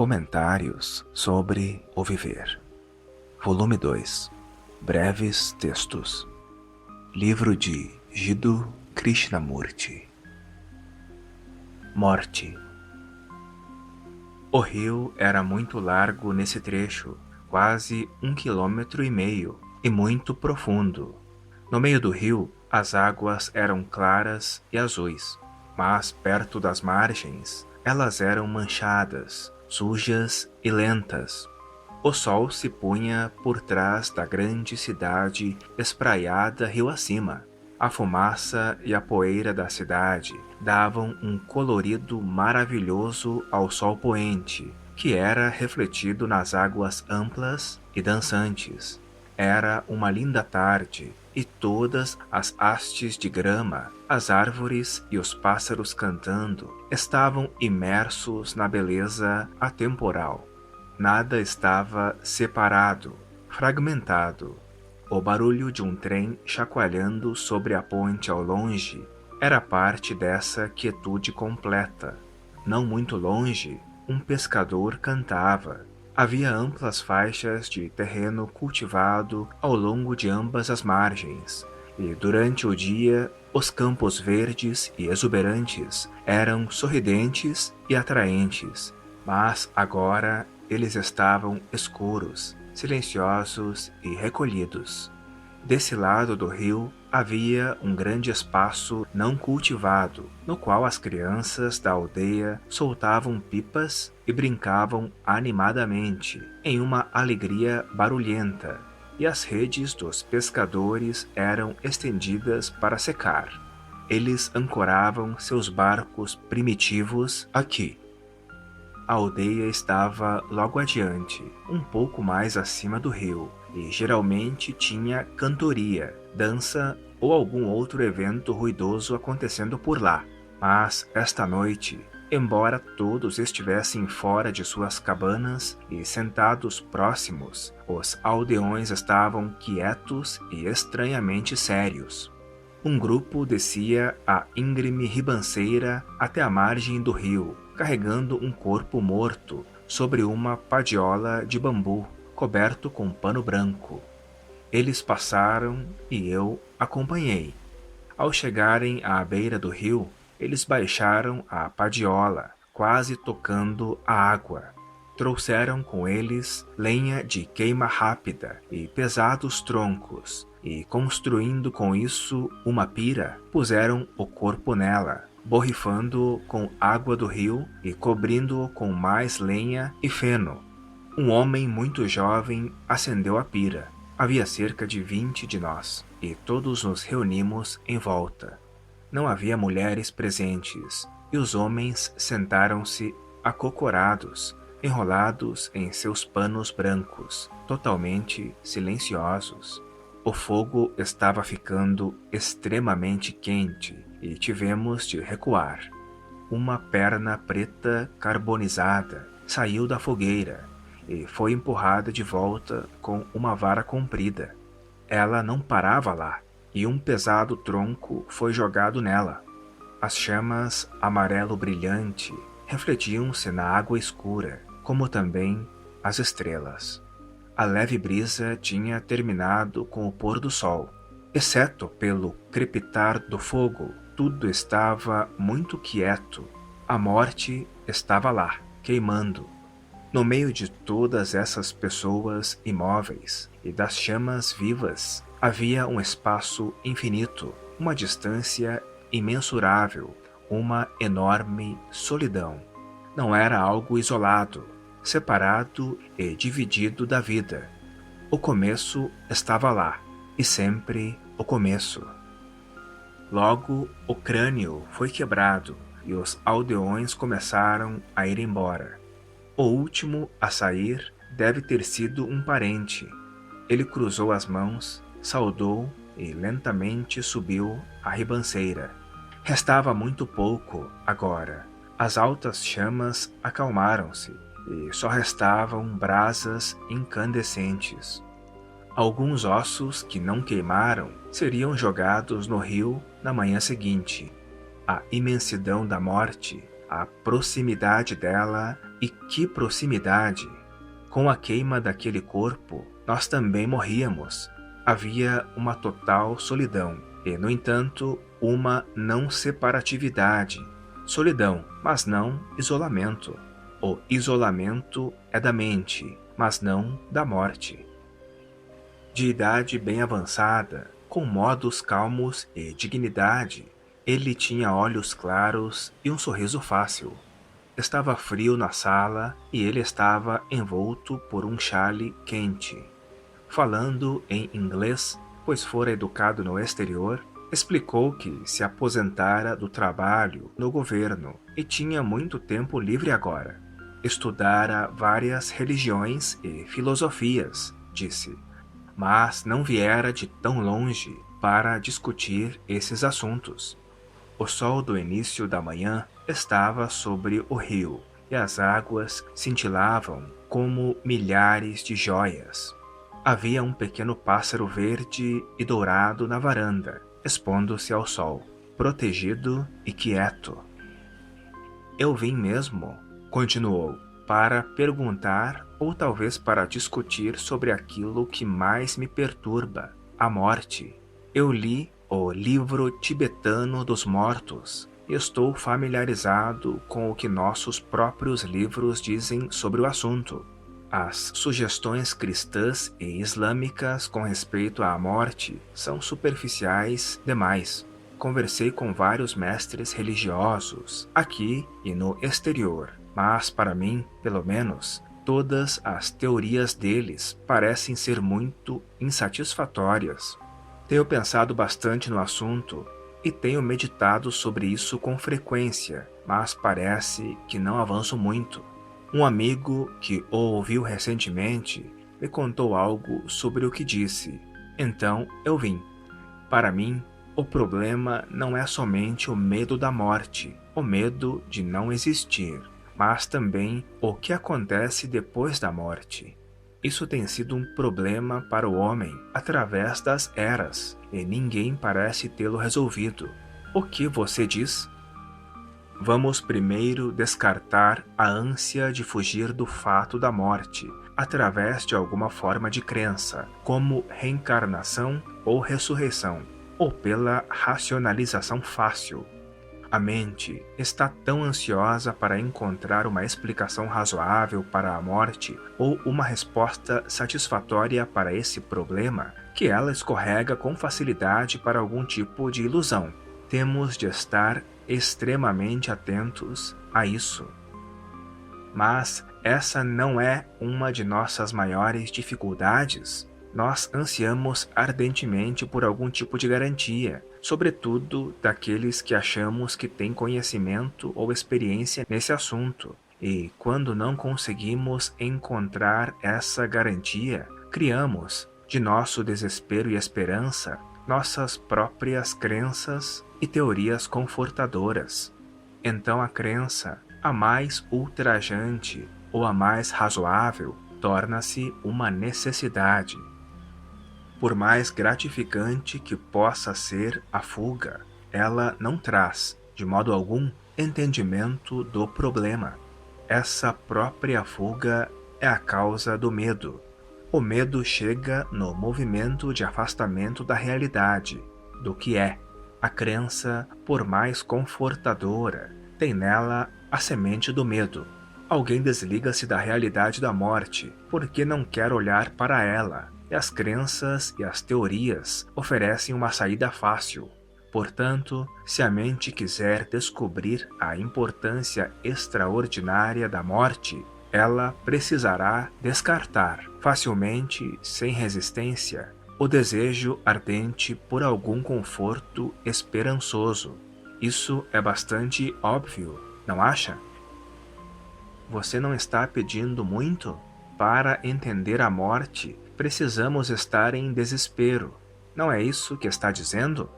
Comentários sobre o Viver. Volume 2. Breves textos. Livro de Jiddu Krishnamurti. Morte. O rio era muito largo nesse trecho, quase 1,5 km, e muito profundo. No meio do rio, as águas eram claras e azuis, mas perto das margens, elas eram manchadas, sujas e lentas. O sol se punha por trás da grande cidade espraiada rio acima. A fumaça e a poeira da cidade davam um colorido maravilhoso ao sol poente, que era refletido nas águas amplas e dançantes. Era uma linda tarde, e todas as hastes de grama, as árvores e os pássaros cantando estavam imersos na beleza atemporal. Nada estava separado, fragmentado. O barulho de um trem chacoalhando sobre a ponte ao longe era parte dessa quietude completa. Não muito longe, um pescador cantava. Havia amplas faixas de terreno cultivado ao longo de ambas as margens, e durante o dia os campos verdes e exuberantes eram sorridentes e atraentes, mas agora eles estavam escuros, silenciosos e recolhidos. Desse lado do rio havia um grande espaço não cultivado, no qual as crianças da aldeia soltavam pipas e brincavam animadamente, em uma alegria barulhenta, e as redes dos pescadores eram estendidas para secar. Eles ancoravam seus barcos primitivos aqui. A aldeia estava logo adiante, um pouco mais acima do rio, e geralmente tinha cantoria, dança ou algum outro evento ruidoso acontecendo por lá. Mas esta noite, embora todos estivessem fora de suas cabanas e sentados próximos, os aldeões estavam quietos e estranhamente sérios. Um grupo descia a íngreme ribanceira até a margem do rio, carregando um corpo morto sobre uma padiola de bambu coberto com pano branco. Eles passaram e eu acompanhei. Ao chegarem à beira do rio, eles baixaram a padiola, quase tocando a água. Trouxeram com eles lenha de queima rápida e pesados troncos, e construindo com isso uma pira, puseram o corpo nela, borrifando-o com água do rio e cobrindo-o com mais lenha e feno. Um homem muito jovem acendeu a pira. Havia cerca de 20 de nós, e todos nos reunimos em volta. Não havia mulheres presentes, e os homens sentaram-se acocorados, enrolados em seus panos brancos, totalmente silenciosos. O fogo estava ficando extremamente quente, e tivemos de recuar. Uma perna preta carbonizada saiu da fogueira e foi empurrada de volta com uma vara comprida. Ela não parava lá, e um pesado tronco foi jogado nela. As chamas amarelo brilhante refletiam-se na água escura, como também as estrelas. A leve brisa tinha terminado com o pôr do sol. Exceto pelo crepitar do fogo, tudo estava muito quieto. A morte estava lá, queimando. No meio de todas essas pessoas imóveis e das chamas vivas, havia um espaço infinito, uma distância imensurável, uma enorme solidão. Não era algo isolado, separado e dividido da vida. O começo estava lá, e sempre o começo. Logo, o crânio foi quebrado, e os aldeões começaram a ir embora. O último a sair deve ter sido um parente. Ele cruzou as mãos, saudou e lentamente subiu a ribanceira. Restava muito pouco agora. As altas chamas acalmaram-se e só restavam brasas incandescentes. Alguns ossos que não queimaram seriam jogados no rio na manhã seguinte. A imensidão da morte, a proximidade dela E que proximidade! Com a queima daquele corpo, nós também morríamos. Havia uma total solidão e, no entanto, uma não separatividade. Solidão, mas não isolamento. O isolamento é da mente, mas não da morte. De idade bem avançada, com modos calmos e dignidade, ele tinha olhos claros e um sorriso fácil. Estava frio na sala e ele estava envolto por um chale quente. Falando em inglês, pois fora educado no exterior, explicou que se aposentara do trabalho no governo e tinha muito tempo livre agora. Estudara várias religiões e filosofias, disse, mas não viera de tão longe para discutir esses assuntos. O sol do início da manhã estava sobre o rio e as águas cintilavam como milhares de joias. Havia um pequeno pássaro verde e dourado na varanda, expondo-se ao sol, protegido e quieto. Eu vim mesmo, continuou, para perguntar ou talvez para discutir sobre aquilo que mais me perturba, a morte. Eu li o livro tibetano dos mortos e estou familiarizado com o que nossos próprios livros dizem sobre o assunto. As sugestões cristãs e islâmicas com respeito à morte são superficiais demais. Conversei com vários mestres religiosos, aqui e no exterior, mas para mim, pelo menos, todas as teorias deles parecem ser muito insatisfatórias. Tenho pensado bastante no assunto e tenho meditado sobre isso com frequência, mas parece que não avanço muito. Um amigo que o ouviu recentemente me contou algo sobre o que disse. Então eu vim. Para mim, o problema não é somente o medo da morte, o medo de não existir, mas também o que acontece depois da morte. Isso tem sido um problema para o homem através das eras, e ninguém parece tê-lo resolvido. O que você diz? Vamos primeiro descartar a ânsia de fugir do fato da morte, através de alguma forma de crença, como reencarnação ou ressurreição, ou pela racionalização fácil. A mente está tão ansiosa para encontrar uma explicação razoável para a morte ou uma resposta satisfatória para esse problema que ela escorrega com facilidade para algum tipo de ilusão. Temos de estar extremamente atentos a isso. Mas essa não é uma de nossas maiores dificuldades. Nós ansiamos ardentemente por algum tipo de garantia, sobretudo daqueles que achamos que têm conhecimento ou experiência nesse assunto. E quando não conseguimos encontrar essa garantia, criamos, de nosso desespero e esperança, nossas próprias crenças e teorias confortadoras. Então a crença, a mais ultrajante ou a mais razoável, torna-se uma necessidade. Por mais gratificante que possa ser a fuga, ela não traz, de modo algum, entendimento do problema. Essa própria fuga é a causa do medo. O medo chega no movimento de afastamento da realidade, do que é. A crença, por mais confortadora, tem nela a semente do medo. Alguém desliga-se da realidade da morte porque não quer olhar para ela. E as crenças e as teorias oferecem uma saída fácil. Portanto, se a mente quiser descobrir a importância extraordinária da morte, ela precisará descartar, facilmente, sem resistência, o desejo ardente por algum conforto esperançoso. Isso é bastante óbvio, não acha? Você não está pedindo muito? Para entender a morte, precisamos estar em desespero. Não é isso que está dizendo?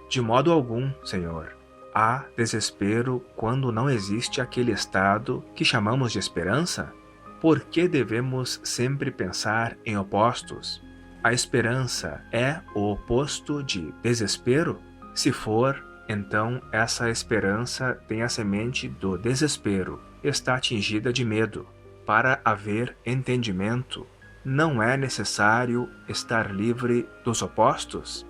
De modo algum, Senhor. Há desespero quando não existe aquele estado que chamamos de esperança? Por que devemos sempre pensar em opostos? A esperança é o oposto de desespero? Se for, então essa esperança tem a semente do desespero, está atingida de medo. Para haver entendimento, não é necessário estar livre dos opostos?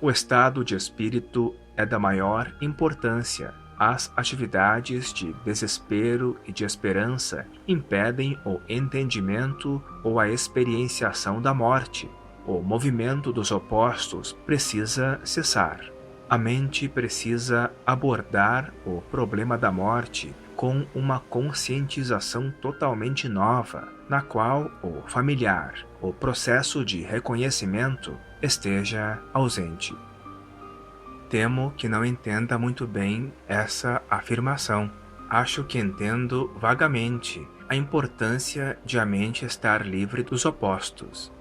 O estado de espírito é da maior importância. As atividades de desespero e de esperança impedem o entendimento ou a experienciação da morte. O movimento dos opostos precisa cessar. A mente precisa abordar o problema da morte com uma conscientização totalmente nova, na qual o familiar, o processo de reconhecimento, esteja ausente. Temo que não entenda muito bem essa afirmação. Acho que entendo vagamente a importância de a mente estar livre dos opostos.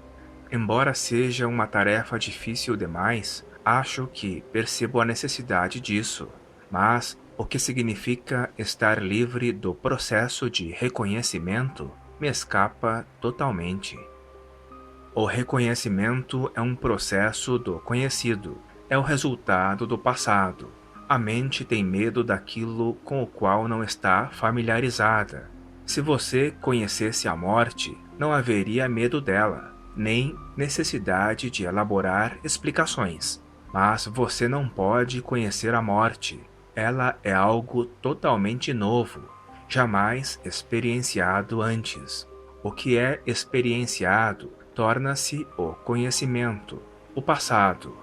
Embora seja uma tarefa difícil demais, acho que percebo a necessidade disso. Mas o que significa estar livre do processo de reconhecimento me escapa totalmente. O reconhecimento é um processo do conhecido, é o resultado do passado. A mente tem medo daquilo com o qual não está familiarizada. Se você conhecesse a morte, não haveria medo dela, nem necessidade de elaborar explicações. Mas você não pode conhecer a morte. Ela é algo totalmente novo, jamais experienciado antes. O que é experienciado torna-se o conhecimento, o passado.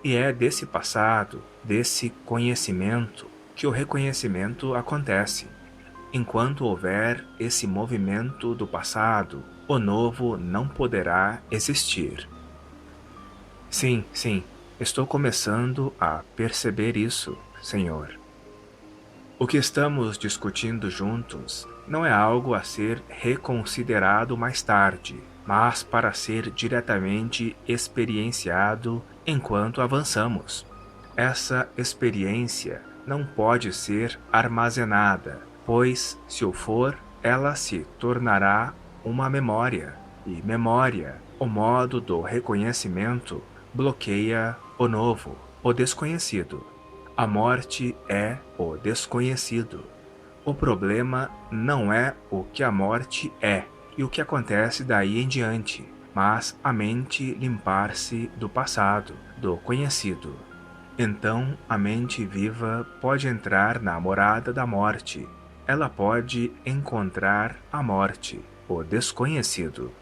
E é desse passado, desse conhecimento, que o reconhecimento acontece. Enquanto houver esse movimento do passado, o novo não poderá existir. Sim, estou começando a perceber isso, Senhor. O que estamos discutindo juntos não é algo a ser reconsiderado mais tarde, mas para ser diretamente experienciado enquanto avançamos. Essa experiência não pode ser armazenada, pois, se o for, ela se tornará uma memória, e memória, o modo do reconhecimento, bloqueia o novo, o desconhecido. A morte é o desconhecido. O problema não é o que a morte é e o que acontece daí em diante, mas a mente limpar-se do passado, do conhecido. Então a mente viva pode entrar na morada da morte. Ela pode encontrar a morte, o desconhecido.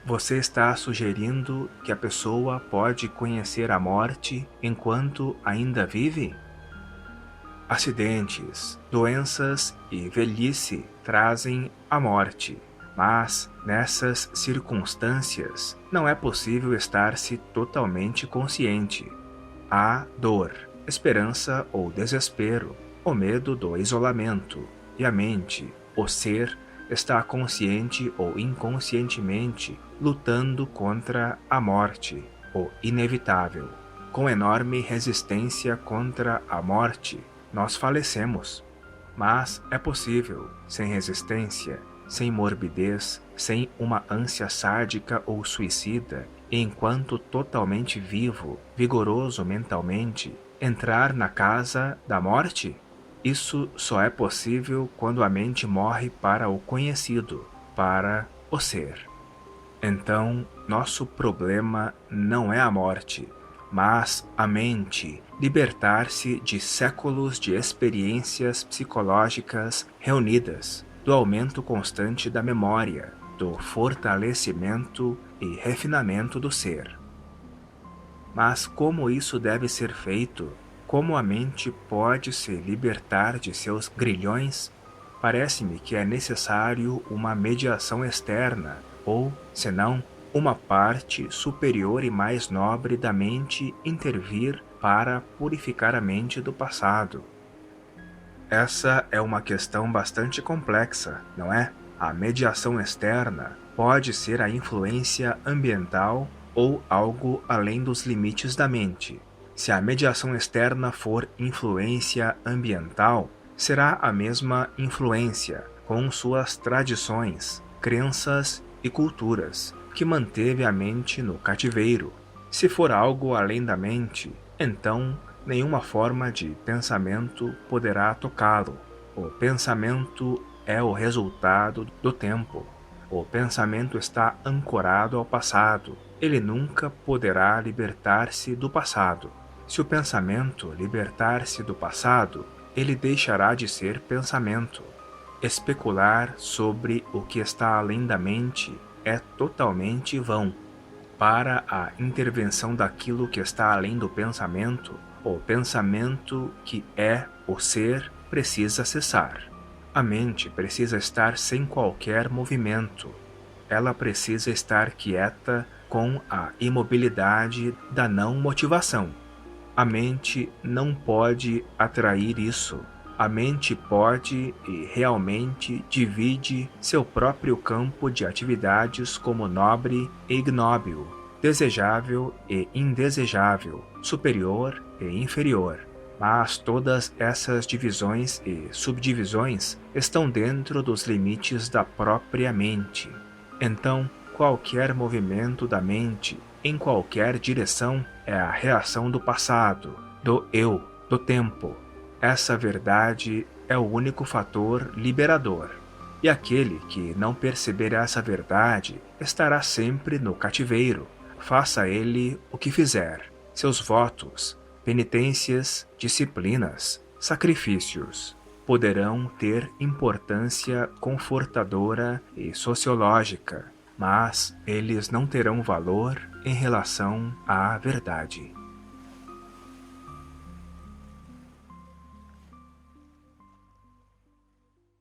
Você está sugerindo que a pessoa pode conhecer a morte enquanto ainda vive? Acidentes, doenças e velhice trazem a morte, mas nessas circunstâncias não é possível estar-se totalmente consciente. Há dor, esperança ou desespero, o medo do isolamento, e a mente, o ser, está consciente ou inconscientemente lutando contra a morte, o inevitável. Com enorme resistência contra a morte, nós falecemos. Mas é possível, sem resistência, sem morbidez, sem uma ânsia sádica ou suicida, enquanto totalmente vivo, vigoroso mentalmente, entrar na casa da morte? Isso só é possível quando a mente morre para o conhecido, para o ser. Então, nosso problema não é a morte, mas a mente libertar-se de séculos de experiências psicológicas reunidas, do aumento constante da memória, do fortalecimento e refinamento do ser. Mas como isso deve ser feito? Como a mente pode se libertar de seus grilhões? Parece-me que é necessário uma mediação externa, ou, senão, uma parte superior e mais nobre da mente intervir para purificar a mente do passado. Essa é uma questão bastante complexa, não é? A mediação externa pode ser a influência ambiental ou algo além dos limites da mente. Se a mediação externa for influência ambiental, será a mesma influência, com suas tradições, crenças e culturas, que manteve a mente no cativeiro. Se for algo além da mente, então nenhuma forma de pensamento poderá tocá-lo. O pensamento é o resultado do tempo. O pensamento está ancorado ao passado. Ele nunca poderá libertar-se do passado. Se o pensamento libertar-se do passado, ele deixará de ser pensamento. Especular sobre o que está além da mente é totalmente vão. Para a intervenção daquilo que está além do pensamento, o pensamento que é o ser precisa cessar. A mente precisa estar sem qualquer movimento. Ela precisa estar quieta com a imobilidade da não motivação. A mente não pode atrair isso. A mente pode e realmente divide seu próprio campo de atividades como nobre e ignóbil, desejável e indesejável, superior e inferior. Mas todas essas divisões e subdivisões estão dentro dos limites da própria mente. Então, qualquer movimento da mente em qualquer direção é a reação do passado, do eu, do tempo. Essa verdade é o único fator liberador. E aquele que não perceber essa verdade estará sempre no cativeiro. Faça ele o que fizer. Seus votos, penitências, disciplinas, sacrifícios poderão ter importância confortadora e sociológica, mas eles não terão valor em relação à verdade.